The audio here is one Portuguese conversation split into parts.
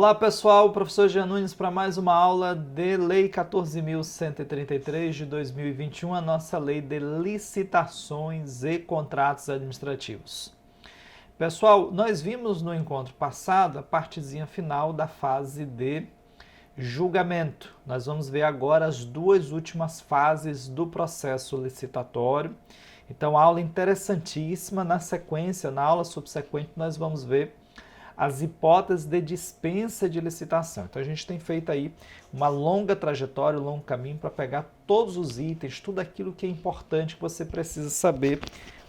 Olá pessoal, professor Jean Nunes para mais uma aula de Lei 14.133 de 2021, a nossa lei de licitações e contratos administrativos. Pessoal, nós vimos no encontro passado a partezinha final da fase de julgamento. Nós vamos ver agora as duas últimas fases do processo licitatório. Então, aula interessantíssima. Na sequência, na aula subsequente, nós vamos ver as hipóteses de dispensa de licitação. Então a gente tem feito aí uma longa trajetória, um longo caminho para pegar todos os itens, tudo aquilo que é importante que você precisa saber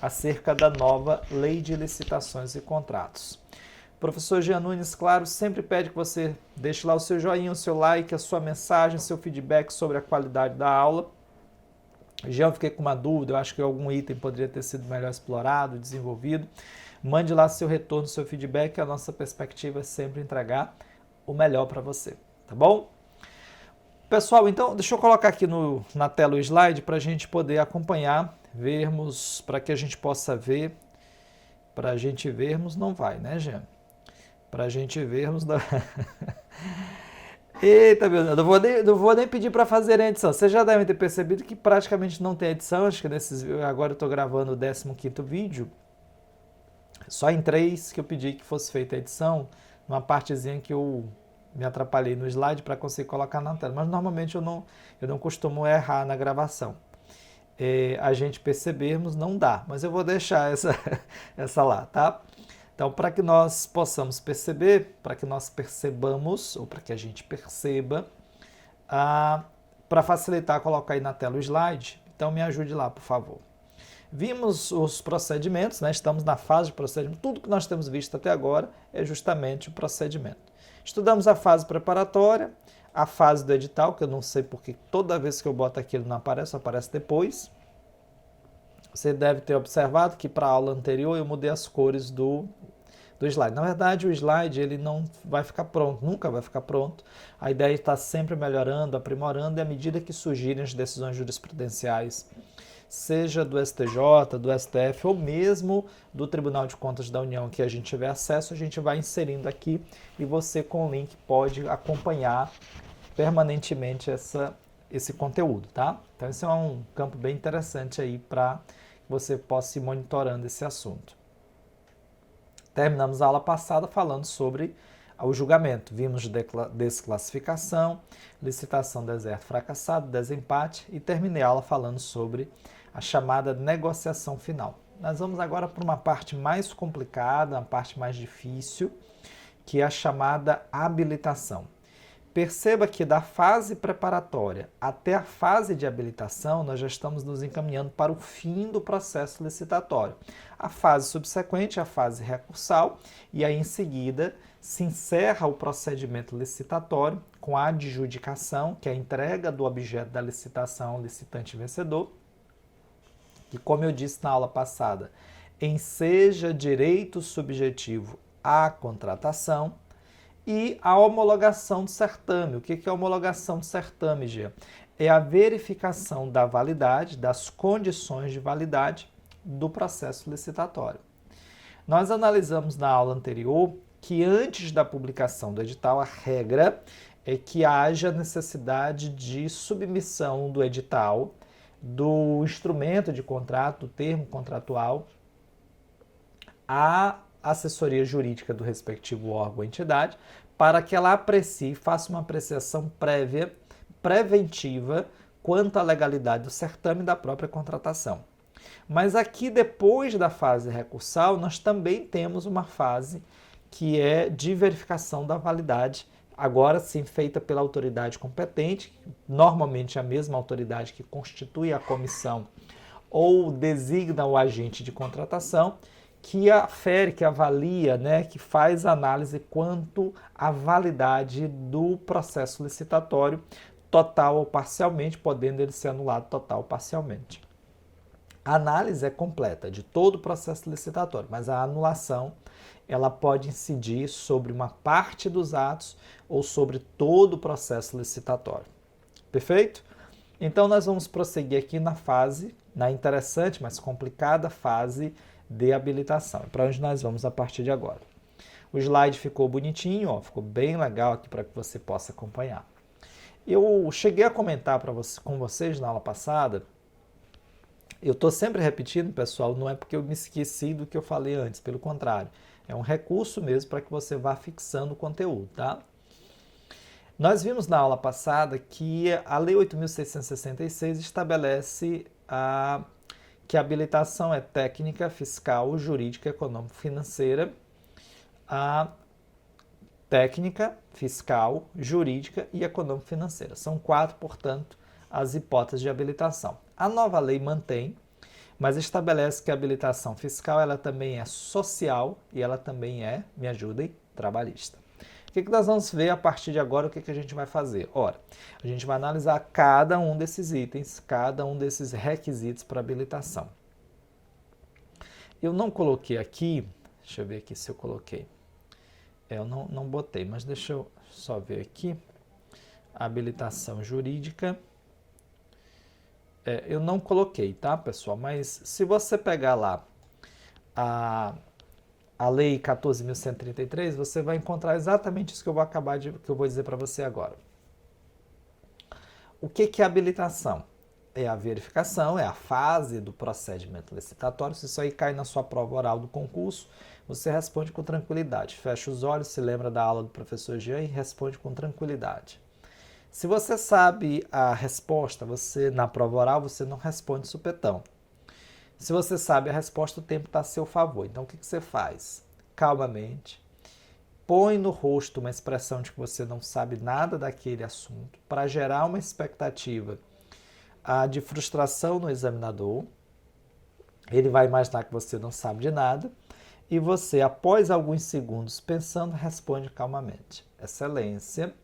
acerca da nova Lei de Licitações e Contratos. O professor Jean Nunes, claro, sempre pede que você deixe lá o seu joinha, o seu like, a sua mensagem, seu feedback sobre a qualidade da aula. Já eu fiquei com uma dúvida, eu acho que algum item poderia ter sido melhor explorado, desenvolvido. Mande lá seu retorno, seu feedback, a nossa perspectiva é sempre entregar o melhor para você, tá bom? Pessoal, então deixa eu colocar aqui na tela o slide para a gente poder acompanhar, vermos, para que a gente possa ver. Para a gente vermos não vai, né, Jean? Para a gente vermos não... Eita, meu Deus, não vou nem pedir para fazer a edição. Vocês já devem ter percebido que praticamente não tem edição, acho que agora eu estou gravando o 15º vídeo. Só em 3 que eu pedi que fosse feita a edição, numa partezinha que eu me atrapalhei no slide para conseguir colocar na tela. Mas normalmente eu não costumo errar na gravação. A gente percebermos não dá, mas eu vou deixar essa lá, tá? Então, para que nós possamos perceber, para que nós percebamos, ou para que a gente perceba, para facilitar, colocar aí na tela o slide, então me ajude lá, por favor. Vimos os procedimentos, né? Estamos na fase de procedimento. Tudo que nós temos visto até agora é justamente o procedimento. Estudamos a fase preparatória, a fase do edital, que eu não sei porque toda vez que eu boto aquilo não aparece, aparece depois. Você deve ter observado que para a aula anterior eu mudei as cores do slide. Na verdade, o slide ele não vai ficar pronto, nunca vai ficar pronto. A ideia é estar sempre melhorando, aprimorando, e à medida que surgirem as decisões jurisprudenciais, seja do STJ, do STF ou mesmo do Tribunal de Contas da União que a gente tiver acesso, a gente vai inserindo aqui e você com o link pode acompanhar permanentemente esse conteúdo, tá? Então esse é um campo bem interessante aí para que você possa ir monitorando esse assunto. Terminamos a aula passada falando sobre o julgamento. Vimos desclassificação, licitação deserto fracassado, desempate e terminei a aula falando sobre a chamada negociação final. Nós vamos agora para uma parte mais complicada, uma parte mais difícil, que é a chamada habilitação. Perceba que da fase preparatória até a fase de habilitação, nós já estamos nos encaminhando para o fim do processo licitatório. A fase subsequente é a fase recursal e aí em seguida se encerra o procedimento licitatório com a adjudicação, que é a entrega do objeto da licitação ao licitante vencedor, que, como eu disse na aula passada, enseja direito subjetivo à contratação, e a homologação do certame. O que é a homologação do certame, Gia? É a verificação da validade, das condições de validade do processo licitatório. Nós analisamos na aula anterior que antes da publicação do edital, a regra é que haja necessidade de submissão do edital, do instrumento de contrato, do termo contratual, à assessoria jurídica do respectivo órgão ou entidade, para que ela aprecie, faça uma apreciação preventiva quanto à legalidade do certame e da própria contratação. Mas aqui, depois da fase recursal, nós também temos uma fase que é de verificação da validade, agora sim feita pela autoridade competente, normalmente a mesma autoridade que constitui a comissão ou designa o agente de contratação, que afere, que avalia, né, que faz análise quanto à validade do processo licitatório, total ou parcialmente, podendo ele ser anulado total ou parcialmente. A análise é completa de todo o processo licitatório, mas a anulação ela pode incidir sobre uma parte dos atos ou sobre todo o processo licitatório. Perfeito? Então nós vamos prosseguir aqui na interessante, mas complicada fase de habilitação. É para onde nós vamos a partir de agora. O slide ficou bonitinho, ó, ficou bem legal aqui para que você possa acompanhar. Eu cheguei a comentar com vocês na aula passada. Eu estou sempre repetindo, pessoal, não é porque eu me esqueci do que eu falei antes, pelo contrário. É um recurso mesmo para que você vá fixando o conteúdo, tá? Nós vimos na aula passada que a Lei 8.666 estabelece que a habilitação é técnica, fiscal, jurídica, econômico-financeira, técnica, fiscal, jurídica e econômico-financeira. São 4, portanto, as hipóteses de habilitação. A nova lei mantém, mas estabelece que a habilitação fiscal ela também é social e ela também é, me ajudem, trabalhista. O que nós vamos ver a partir de agora? O que a gente vai fazer? Ora, a gente vai analisar cada um desses itens, cada um desses requisitos para habilitação. Eu não coloquei aqui, deixa eu ver aqui se eu coloquei. Eu não botei, mas deixa eu só ver aqui. Habilitação jurídica. Eu não coloquei, tá, pessoal? Mas se você pegar lá a Lei 14.133, você vai encontrar exatamente isso que eu vou dizer para você agora. O que é habilitação? É a verificação, é a fase do procedimento licitatório. Se isso aí cai na sua prova oral do concurso, você responde com tranquilidade. Fecha os olhos, se lembra da aula do professor Jean e responde com tranquilidade. Se você sabe a resposta, na prova oral, você não responde supetão. Se você sabe a resposta, o tempo está a seu favor. Então, o que você faz? Calmamente, põe no rosto uma expressão de que você não sabe nada daquele assunto para gerar uma expectativa de frustração no examinador. Ele vai imaginar que você não sabe de nada e você, após alguns segundos pensando, responde calmamente. Excelência.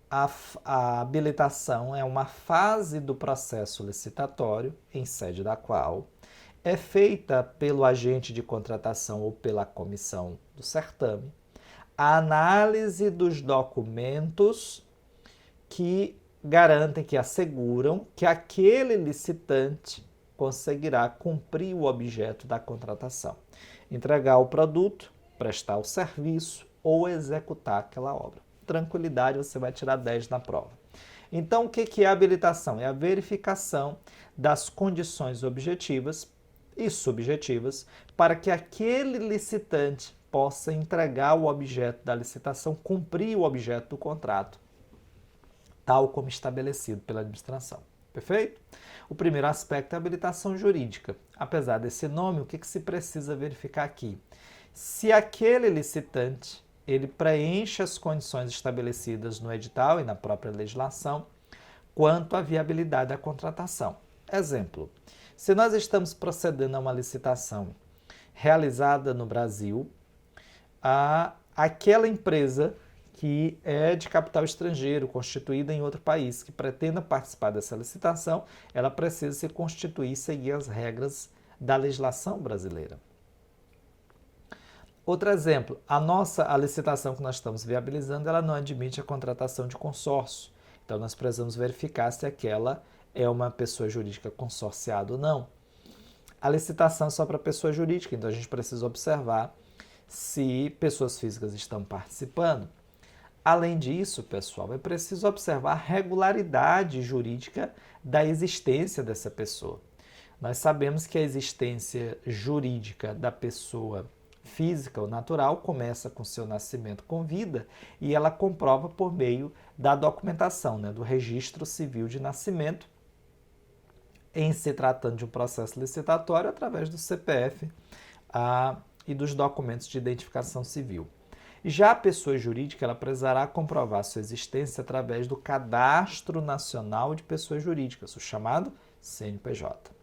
A habilitação é uma fase do processo licitatório, em sede da qual é feita pelo agente de contratação ou pela comissão do certame a análise dos documentos que garantem, que asseguram que aquele licitante conseguirá cumprir o objeto da contratação, entregar o produto, prestar o serviço ou executar aquela obra. Tranquilidade, você vai tirar 10 na prova. Então, o que é a habilitação? É a verificação das condições objetivas e subjetivas para que aquele licitante possa entregar o objeto da licitação, cumprir o objeto do contrato, tal como estabelecido pela administração. Perfeito? O primeiro aspecto é a habilitação jurídica. Apesar desse nome, o que se precisa verificar aqui? Se aquele licitante ele preenche as condições estabelecidas no edital e na própria legislação quanto à viabilidade da contratação. Exemplo, se nós estamos procedendo a uma licitação realizada no Brasil, aquela empresa que é de capital estrangeiro, constituída em outro país, que pretenda participar dessa licitação, ela precisa se constituir e seguir as regras da legislação brasileira. Outro exemplo, a licitação que nós estamos viabilizando, ela não admite a contratação de consórcio. Então, nós precisamos verificar se aquela é uma pessoa jurídica consorciada ou não. A licitação é só para pessoa jurídica, então a gente precisa observar se pessoas físicas estão participando. Além disso, pessoal, é preciso observar a regularidade jurídica da existência dessa pessoa. Nós sabemos que a existência jurídica da pessoa física ou natural começa com seu nascimento com vida e ela comprova por meio da documentação, do registro civil de nascimento, em se tratando de um processo licitatório através do CPF e dos documentos de identificação civil. Já a pessoa jurídica ela precisará comprovar sua existência através do Cadastro Nacional de Pessoas Jurídicas, o chamado CNPJ.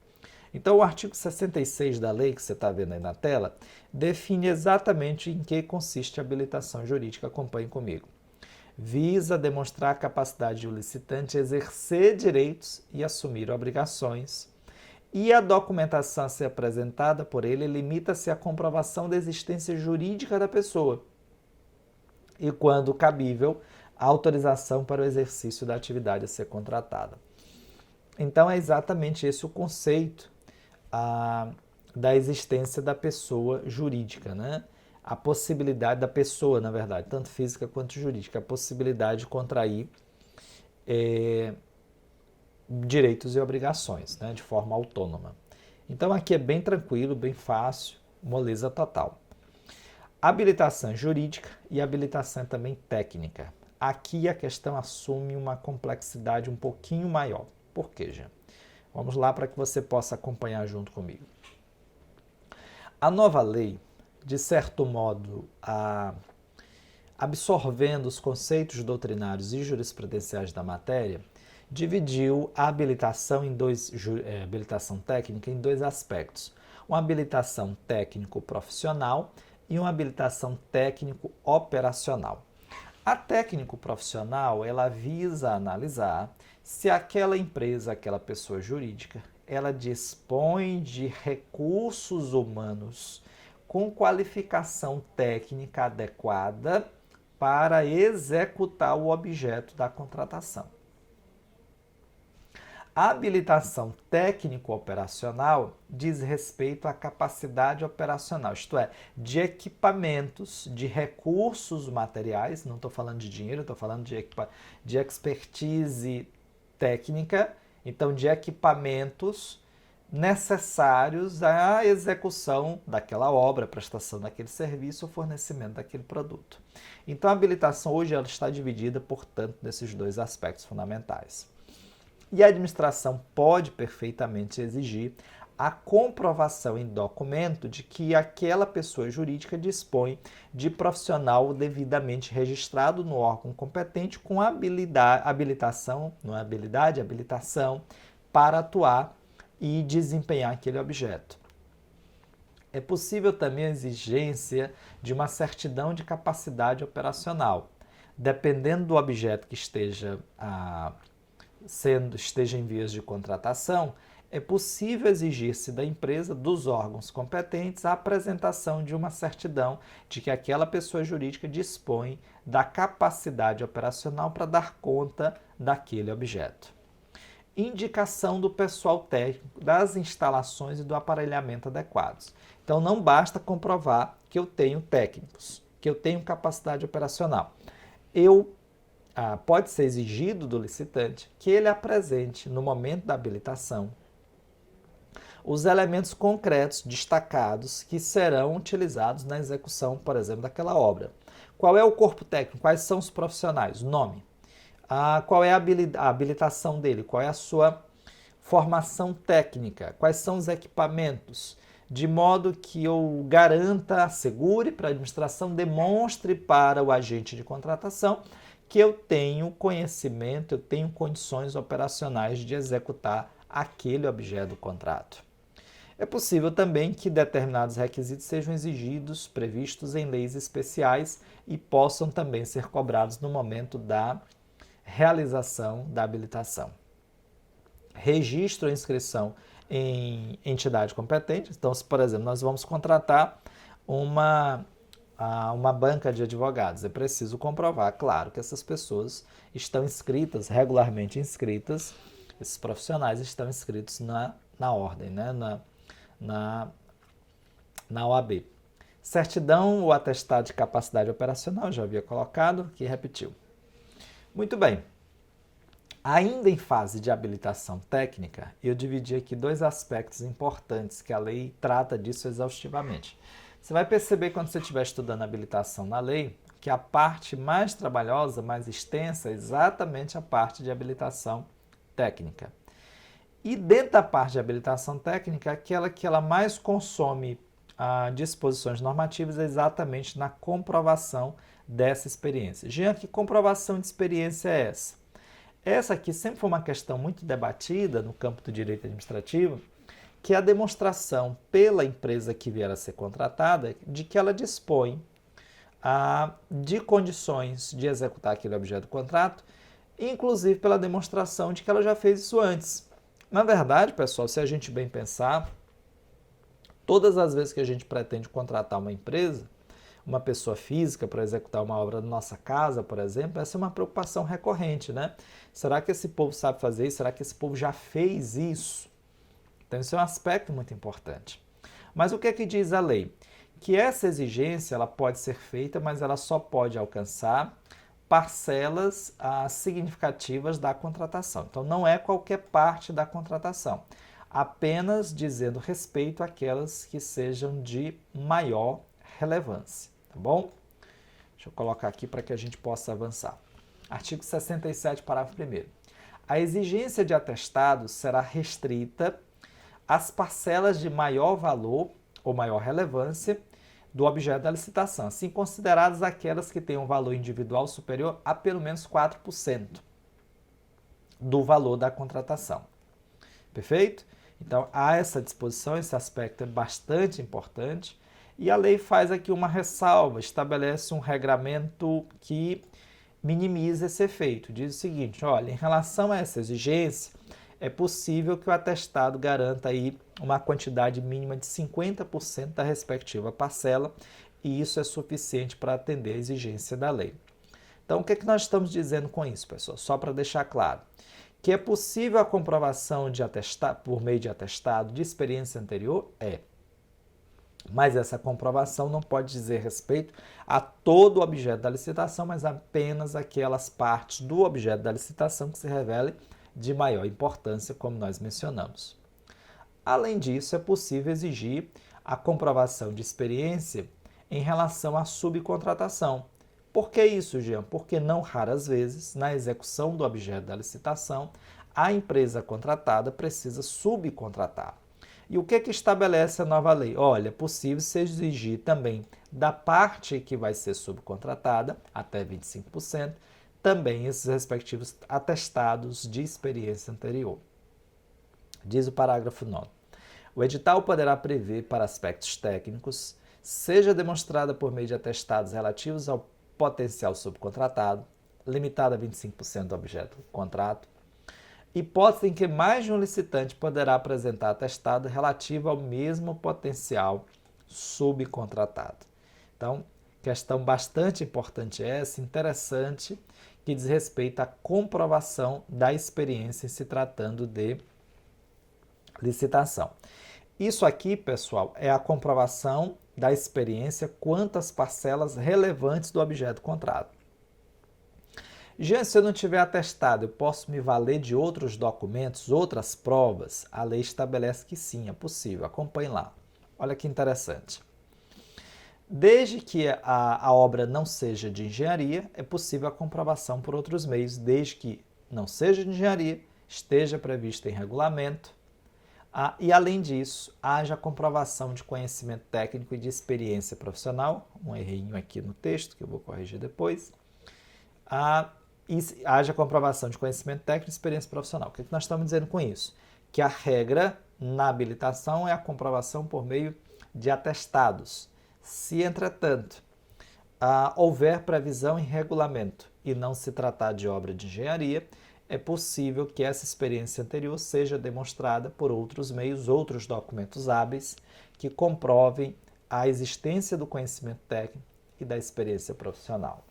Então, o artigo 66 da lei, que você está vendo aí na tela, define exatamente em que consiste a habilitação jurídica. Acompanhe comigo. Visa demonstrar a capacidade do licitante exercer direitos e assumir obrigações. E a documentação a ser apresentada por ele limita-se à comprovação da existência jurídica da pessoa e, quando cabível, a autorização para o exercício da atividade a ser contratada. Então, é exatamente esse o conceito da existência da pessoa jurídica, a possibilidade da pessoa, na verdade, tanto física quanto jurídica, a possibilidade de contrair direitos e obrigações, né, de forma autônoma. Então aqui é bem tranquilo, bem fácil, moleza total. Habilitação jurídica e habilitação também técnica. Aqui a questão assume uma complexidade um pouquinho maior. Por quê, Jean? Vamos lá para que você possa acompanhar junto comigo. A nova lei, de certo modo, absorvendo os conceitos doutrinários e jurisprudenciais da matéria, dividiu a habilitação habilitação técnica em dois aspectos. Uma habilitação técnico-profissional e uma habilitação técnico-operacional. A técnico-profissional, ela visa analisar se aquela empresa, aquela pessoa jurídica, ela dispõe de recursos humanos com qualificação técnica adequada para executar o objeto da contratação. A habilitação técnico-operacional diz respeito à capacidade operacional, isto é, de equipamentos, de recursos materiais, não estou falando de dinheiro, estou falando de expertise técnica, então de equipamentos necessários à execução daquela obra, prestação daquele serviço ou fornecimento daquele produto. Então a habilitação hoje ela está dividida, portanto, nesses dois aspectos fundamentais. E a administração pode perfeitamente exigir a comprovação em documento de que aquela pessoa jurídica dispõe de profissional devidamente registrado no órgão competente com habilitação para atuar e desempenhar aquele objeto. É possível também a exigência de uma certidão de capacidade operacional, dependendo do objeto que esteja em vias de contratação, é possível exigir-se da empresa, dos órgãos competentes, a apresentação de uma certidão de que aquela pessoa jurídica dispõe da capacidade operacional para dar conta daquele objeto. Indicação do pessoal técnico, das instalações e do aparelhamento adequados. Então não basta comprovar que eu tenho técnicos, que eu tenho capacidade operacional. Pode ser exigido do licitante que ele apresente, no momento da habilitação, os elementos concretos destacados que serão utilizados na execução, por exemplo, daquela obra. Qual é o corpo técnico? Quais são os profissionais? O nome. Qual é a habilitação dele? Qual é a sua formação técnica? Quais são os equipamentos? De modo que eu garanta, assegure para a administração, demonstre para o agente de contratação que eu tenho conhecimento, eu tenho condições operacionais de executar aquele objeto do contrato. É possível também que determinados requisitos sejam exigidos, previstos em leis especiais e possam também ser cobrados no momento da realização da habilitação. Registro ou inscrição em entidade competente. Então, se, por exemplo, nós vamos contratar uma banca de advogados, é preciso comprovar, claro, que essas pessoas estão inscritas, regularmente inscritas, esses profissionais estão inscritos na ordem, né? na OAB. Certidão ou atestado de capacidade operacional, já havia colocado, que repetiu. Muito bem. Ainda em fase de habilitação técnica, eu dividi aqui dois aspectos importantes que a lei trata disso exaustivamente. Você vai perceber quando você estiver estudando habilitação na lei que a parte mais trabalhosa, mais extensa, é exatamente a parte de habilitação técnica. E dentro da parte de habilitação técnica, aquela que ela mais consome disposições normativas é exatamente na comprovação dessa experiência. Jean, que comprovação de experiência é essa? Essa aqui sempre foi uma questão muito debatida no campo do direito administrativo, que é a demonstração pela empresa que vier a ser contratada de que ela dispõe de condições de executar aquele objeto do contrato, inclusive pela demonstração de que ela já fez isso antes. Na verdade, pessoal, se a gente bem pensar, todas as vezes que a gente pretende contratar uma empresa, uma pessoa física para executar uma obra na nossa casa, por exemplo, essa é uma preocupação recorrente, né? Será que esse povo sabe fazer isso? Será que esse povo já fez isso? Então, isso é um aspecto muito importante. Mas o que é que diz a lei? que essa exigência ela pode ser feita, mas ela só pode alcançar parcelas significativas da contratação. Então, não é qualquer parte da contratação, apenas dizendo respeito àquelas que sejam de maior relevância, tá bom? Deixa eu colocar aqui para que a gente possa avançar. Artigo 67, parágrafo 1º. A exigência de atestado será restrita às parcelas de maior valor ou maior relevância do objeto da licitação, assim consideradas aquelas que têm um valor individual superior a pelo menos 4% do valor da contratação. Perfeito? Então, há essa disposição, esse aspecto é bastante importante, e a lei faz aqui uma ressalva, estabelece um regramento que minimiza esse efeito. Diz o seguinte, olha, em relação a essa exigência, é possível que o atestado garanta aí uma quantidade mínima de 50% da respectiva parcela, e isso é suficiente para atender a exigência da lei. Então, o que é que nós estamos dizendo com isso, pessoal? Só para deixar claro, que é possível a comprovação de atestado, por meio de atestado de experiência anterior? É. Mas essa comprovação não pode dizer respeito a todo o objeto da licitação, mas apenas aquelas partes do objeto da licitação que se revelem de maior importância, como nós mencionamos. Além disso, é possível exigir a comprovação de experiência em relação à subcontratação. Por que isso, Jean? Porque não raras vezes, na execução do objeto da licitação, a empresa contratada precisa subcontratar. E o que estabelece a nova lei? Olha, é possível se exigir também da parte que vai ser subcontratada, até 25%, também esses respectivos atestados de experiência anterior. Diz o parágrafo 9. O edital poderá prever para aspectos técnicos, seja demonstrada por meio de atestados relativos ao potencial subcontratado, limitado a 25% do objeto do contrato, hipótese em que mais de um licitante poderá apresentar atestado relativo ao mesmo potencial subcontratado. Então, questão bastante importante essa, interessante, que diz respeito à comprovação da experiência em se tratando de licitação. Isso aqui, pessoal, é a comprovação da experiência quanto às parcelas relevantes do objeto contrato. Jean, se eu não tiver atestado, eu posso me valer de outros documentos, outras provas? A lei estabelece que sim, é possível. Acompanhe lá. Olha que interessante. Desde que a obra não seja de engenharia, é possível a comprovação por outros meios, desde que não seja de engenharia, esteja prevista em regulamento, e além disso, haja comprovação de conhecimento técnico e de experiência profissional, um errinho aqui no texto, que eu vou corrigir depois, e haja comprovação de conhecimento técnico e experiência profissional. O que nós estamos dizendo com isso? Que a regra na habilitação é a comprovação por meio de atestados. Se, entretanto, houver previsão em regulamento e não se tratar de obra de engenharia, é possível que essa experiência anterior seja demonstrada por outros meios, outros documentos hábeis, que comprovem a existência do conhecimento técnico e da experiência profissional.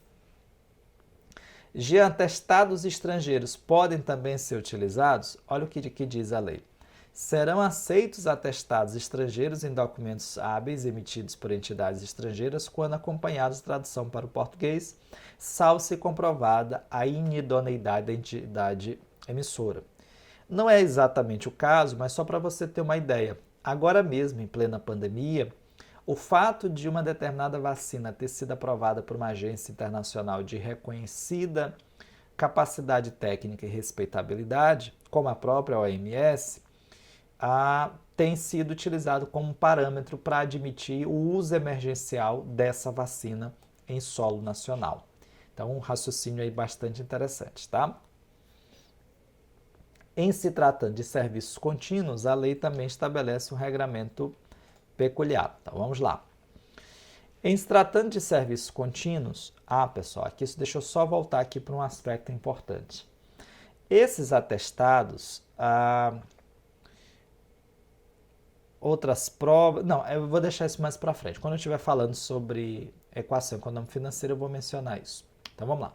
Já atestados estrangeiros podem também ser utilizados? Olha o que diz a lei. Serão aceitos atestados estrangeiros em documentos hábeis emitidos por entidades estrangeiras quando acompanhados de tradução para o português, salvo se comprovada a inidoneidade da entidade emissora. Não é exatamente o caso, mas só para você ter uma ideia. Agora mesmo, em plena pandemia, o fato de uma determinada vacina ter sido aprovada por uma agência internacional de reconhecida capacidade técnica e respeitabilidade, como a própria OMS, tem sido utilizado como parâmetro para admitir o uso emergencial dessa vacina em solo nacional. Então, um raciocínio aí bastante interessante, tá? Em se tratando de serviços contínuos, a lei também estabelece um regramento peculiar. Então, vamos lá. Em se tratando de serviços contínuos, pessoal, aqui deixa eu só voltar aqui para um aspecto importante. Esses atestados, outras provas... Não, eu vou deixar isso mais para frente. Quando eu estiver falando sobre equação econômica financeira, eu vou mencionar isso. Então, vamos lá.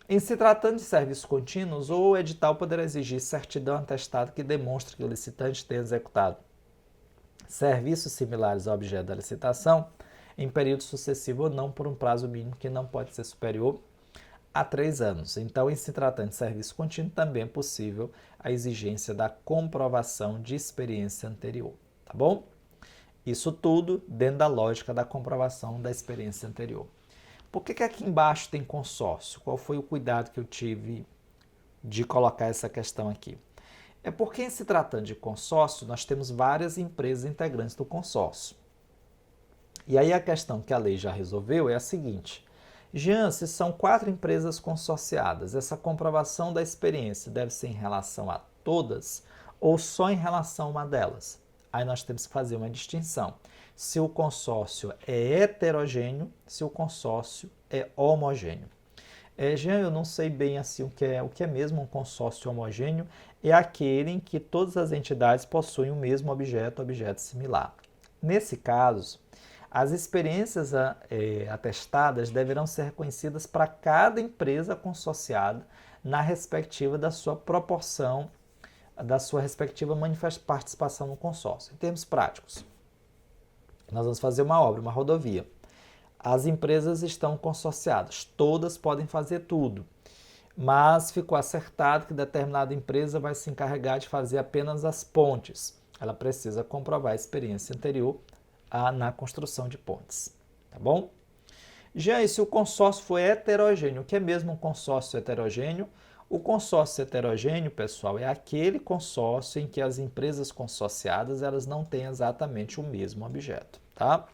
Em se tratando de serviços contínuos, o edital poderá exigir certidão atestado que demonstre que o licitante tem executado serviços similares ao objeto da licitação em período sucessivo ou não por um prazo mínimo que não pode ser superior a 3 anos. Então, em se tratando de serviço contínuo, também é possível a exigência da comprovação de experiência anterior, tá bom? Isso tudo dentro da lógica da comprovação da experiência anterior. Por que aqui embaixo tem consórcio? Qual foi o cuidado que eu tive de colocar essa questão aqui? É porque, em se tratando de consórcio, nós temos várias empresas integrantes do consórcio. E aí a questão que a lei já resolveu é a seguinte: Jean, se são 4 empresas consorciadas, essa comprovação da experiência deve ser em relação a todas ou só em relação a uma delas? Aí nós temos que fazer uma distinção. Se o consórcio é heterogêneo, se o consórcio é homogêneo. Jean, eu não sei bem assim o que é mesmo um consórcio homogêneo. É aquele em que todas as entidades possuem o mesmo objeto similar. Nesse caso, as experiências atestadas deverão ser reconhecidas para cada empresa consorciada na respectiva da sua proporção, da sua respectiva participação no consórcio. Em termos práticos, nós vamos fazer uma obra, uma rodovia. As empresas estão consorciadas, todas podem fazer tudo, mas ficou acertado que determinada empresa vai se encarregar de fazer apenas as pontes. Ela precisa comprovar a experiência anterior na construção de pontes, tá bom? Já e se o consórcio for heterogêneo, o que é mesmo um consórcio heterogêneo? O consórcio heterogêneo, pessoal, é aquele consórcio em que as empresas consorciadas elas não têm exatamente o mesmo objeto, tá?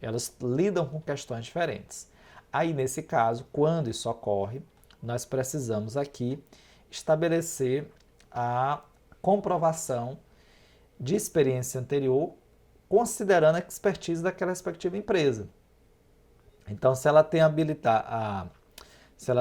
Elas lidam com questões diferentes. Aí, nesse caso, quando isso ocorre, nós precisamos aqui estabelecer a comprovação de experiência anterior, considerando a expertise daquela respectiva empresa. Então, se ela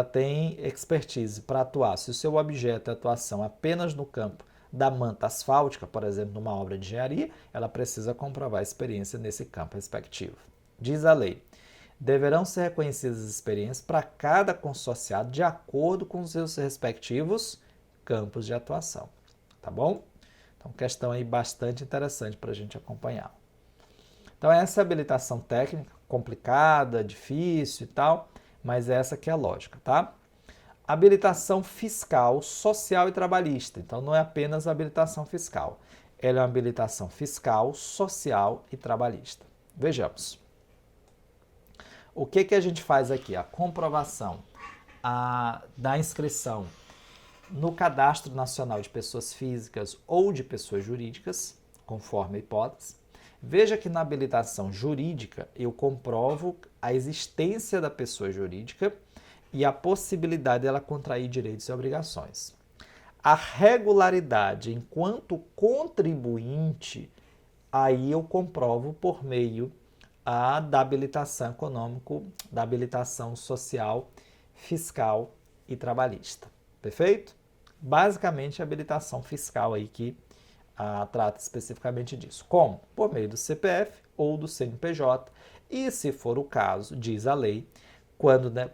tem expertise para atuar, se o seu objeto é atuação apenas no campo da manta asfáltica, por exemplo, numa obra de engenharia, ela precisa comprovar a experiência nesse campo respectivo. Diz a lei, deverão ser reconhecidas as experiências para cada consorciado de acordo com os seus respectivos campos de atuação, tá bom? Então, questão aí bastante interessante para a gente acompanhar. Então, essa é a habilitação técnica, complicada, difícil e tal, mas essa que é a lógica, tá? Habilitação fiscal, social e trabalhista. Então, não é apenas a habilitação fiscal. Ela é uma habilitação fiscal, social e trabalhista. Vejamos. O que a gente faz aqui? A comprovação da inscrição no Cadastro Nacional de Pessoas Físicas ou de Pessoas Jurídicas, conforme a hipótese. Veja que na habilitação jurídica eu comprovo a existência da pessoa jurídica e a possibilidade dela contrair direitos e obrigações. A regularidade enquanto contribuinte, aí eu comprovo por meio da habilitação econômica, da habilitação social, fiscal e trabalhista. Perfeito? Basicamente, a habilitação fiscal aí que trata especificamente disso. Como? Por meio do CPF ou do CNPJ e, se for o caso, diz a lei,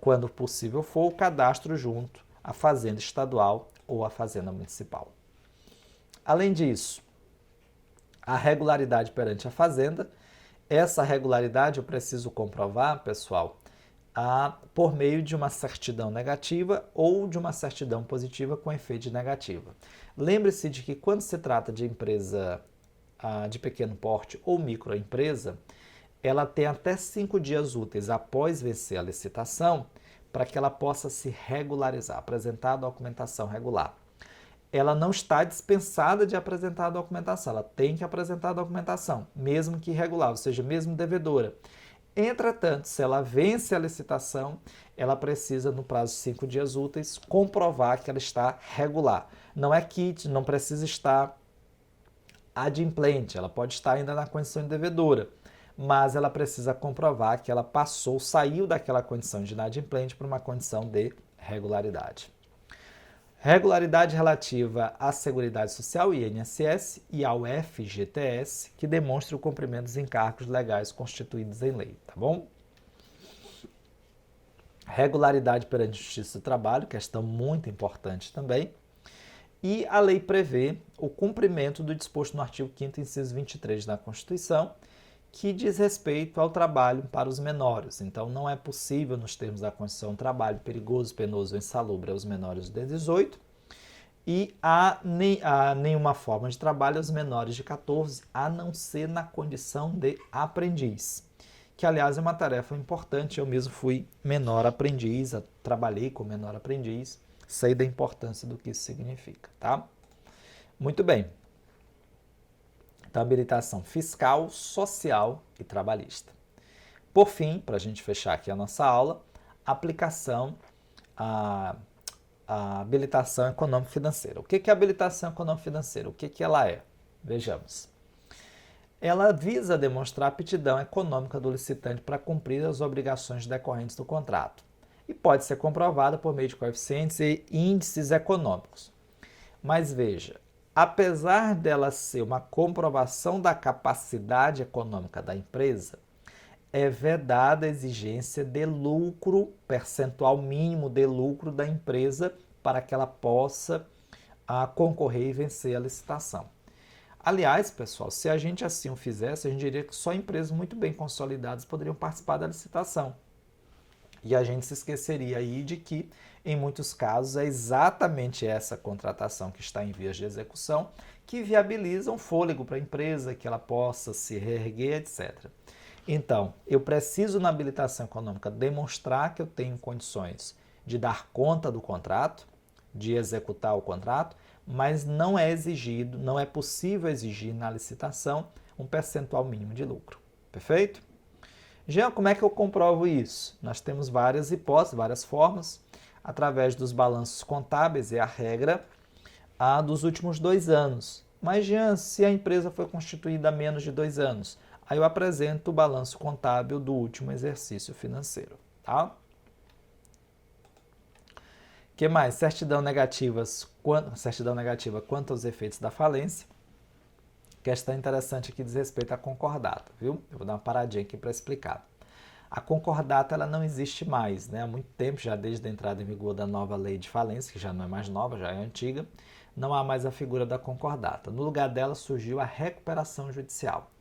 quando possível for, o cadastro junto à Fazenda Estadual ou à Fazenda Municipal. Além disso, a regularidade perante a Fazenda. Essa regularidade eu preciso comprovar, pessoal, por meio de uma certidão negativa ou de uma certidão positiva com efeito de negativa. Lembre-se de que quando se trata de empresa de pequeno porte ou microempresa, ela tem até 5 dias úteis após vencer a licitação para que ela possa se regularizar, apresentar a documentação regular. Ela não está dispensada de apresentar a documentação, ela tem que apresentar a documentação, mesmo que irregular, ou seja, mesmo devedora. Entretanto, se ela vence a licitação, ela precisa, no prazo de 5 dias úteis, comprovar que ela está regular. Não é quite, não precisa estar adimplente, ela pode estar ainda na condição de devedora, mas ela precisa comprovar que ela saiu daquela condição de inadimplente para uma condição de regularidade. Regularidade relativa à Seguridade Social, INSS, e ao FGTS, que demonstra o cumprimento dos encargos legais constituídos em lei, tá bom? Regularidade perante a Justiça do Trabalho, questão muito importante também. E a lei prevê o cumprimento do disposto no artigo 5º, inciso 23 da Constituição, que diz respeito ao trabalho para os menores. Então, não é possível, nos termos da Constituição, um trabalho perigoso, penoso ou insalubre aos menores de 18 e a nenhuma forma de trabalho aos menores de 14, a não ser na condição de aprendiz, que, aliás, é uma tarefa importante. Eu mesmo fui menor aprendiz, trabalhei com menor aprendiz, sei da importância do que isso significa, tá? Muito bem. Então, habilitação fiscal, social e trabalhista. Por fim, para a gente fechar aqui a nossa aula, aplicação a habilitação econômico-financeira. O que é habilitação econômico-financeira? O que ela é? Vejamos. Ela visa demonstrar a aptidão econômica do licitante para cumprir as obrigações decorrentes do contrato e pode ser comprovada por meio de coeficientes e índices econômicos. Mas veja, apesar dela ser uma comprovação da capacidade econômica da empresa, é vedada a exigência de lucro, percentual mínimo de lucro da empresa para que ela possa concorrer e vencer a licitação. Aliás, pessoal, se a gente assim o fizesse, a gente diria que só empresas muito bem consolidadas poderiam participar da licitação. E a gente se esqueceria aí de que, em muitos casos, é exatamente essa contratação que está em vias de execução que viabiliza um fôlego para a empresa, que ela possa se reerguer, etc. Então, eu preciso, na habilitação econômica, demonstrar que eu tenho condições de dar conta do contrato, de executar o contrato, mas não é exigido, não é possível exigir na licitação um percentual mínimo de lucro. Perfeito? Jean, como é que eu comprovo isso? Nós temos várias hipóteses, várias formas, através dos balanços contábeis, é a regra dos últimos 2 anos. Mas, Jean, se a empresa foi constituída há menos de 2 anos, aí eu apresento o balanço contábil do último exercício financeiro, tá? O que mais? Certidão negativa quanto aos efeitos da falência. Questão interessante aqui diz respeito à concordata, viu? Eu vou dar uma paradinha aqui para explicar. A concordata ela não existe mais, né? Há muito tempo, já desde a entrada em vigor da nova lei de falência, que já não é mais nova, já é antiga, não há mais a figura da concordata. No lugar dela surgiu a recuperação judicial.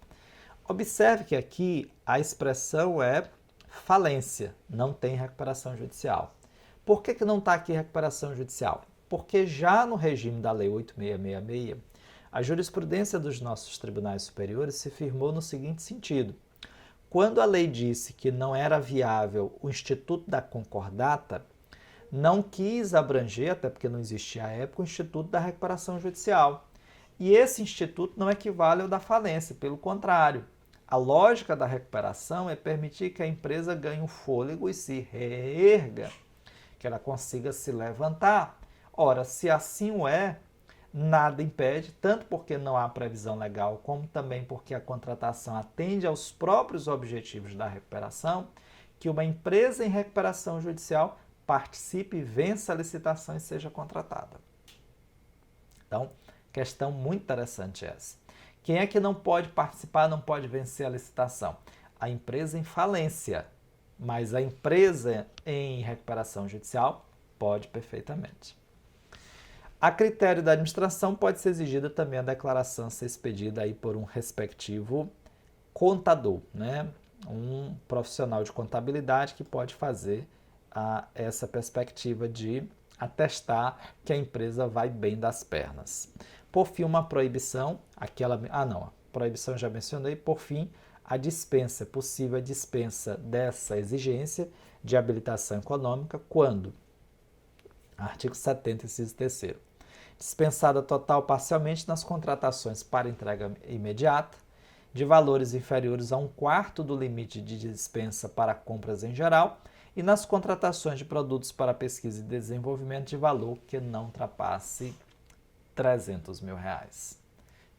Observe que aqui a expressão é falência, não tem recuperação judicial. Por que não está aqui recuperação judicial? Porque já no regime da Lei 8666, a jurisprudência dos nossos tribunais superiores se firmou no seguinte sentido. Quando a lei disse que não era viável o Instituto da Concordata, não quis abranger, até porque não existia à época, o Instituto da Recuperação Judicial. E esse instituto não equivale ao da falência, pelo contrário. A lógica da recuperação é permitir que a empresa ganhe um fôlego e se reerga, que ela consiga se levantar. Ora, se assim o é, nada impede, tanto porque não há previsão legal, como também porque a contratação atende aos próprios objetivos da recuperação, que uma empresa em recuperação judicial participe, vença a licitação e seja contratada. Então, questão muito interessante essa. Quem é que não pode participar, não pode vencer a licitação? A empresa em falência, mas a empresa em recuperação judicial pode perfeitamente. A critério da administração pode ser exigida também a declaração ser expedida aí por um respectivo contador, né? Um profissional de contabilidade que pode fazer essa perspectiva de atestar que a empresa vai bem das pernas. Por fim, uma proibição, a proibição já mencionei. Por fim, a dispensa, possível a dispensa dessa exigência de habilitação econômica quando? Artigo 70, inciso 3º. Dispensada total ou parcialmente nas contratações para entrega imediata, de valores inferiores a 1/4 do limite de dispensa para compras em geral, e nas contratações de produtos para pesquisa e desenvolvimento de valor que não ultrapasse R$300 mil.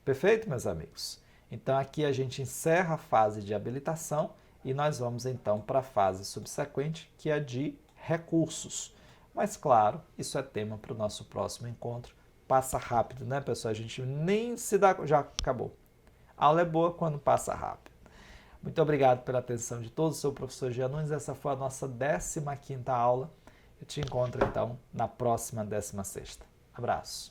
Perfeito, meus amigos? Então aqui a gente encerra a fase de habilitação e nós vamos então para a fase subsequente, que é a de recursos. Mas claro, isso é tema para o nosso próximo encontro. Passa rápido, né, pessoal? A gente nem se dá... Já acabou. A aula é boa quando passa rápido. Muito obrigado pela atenção de todos. Sou o professor Jean Nunes. Essa foi a nossa 15ª aula. Eu te encontro, então, na próxima 16ª. Abraço.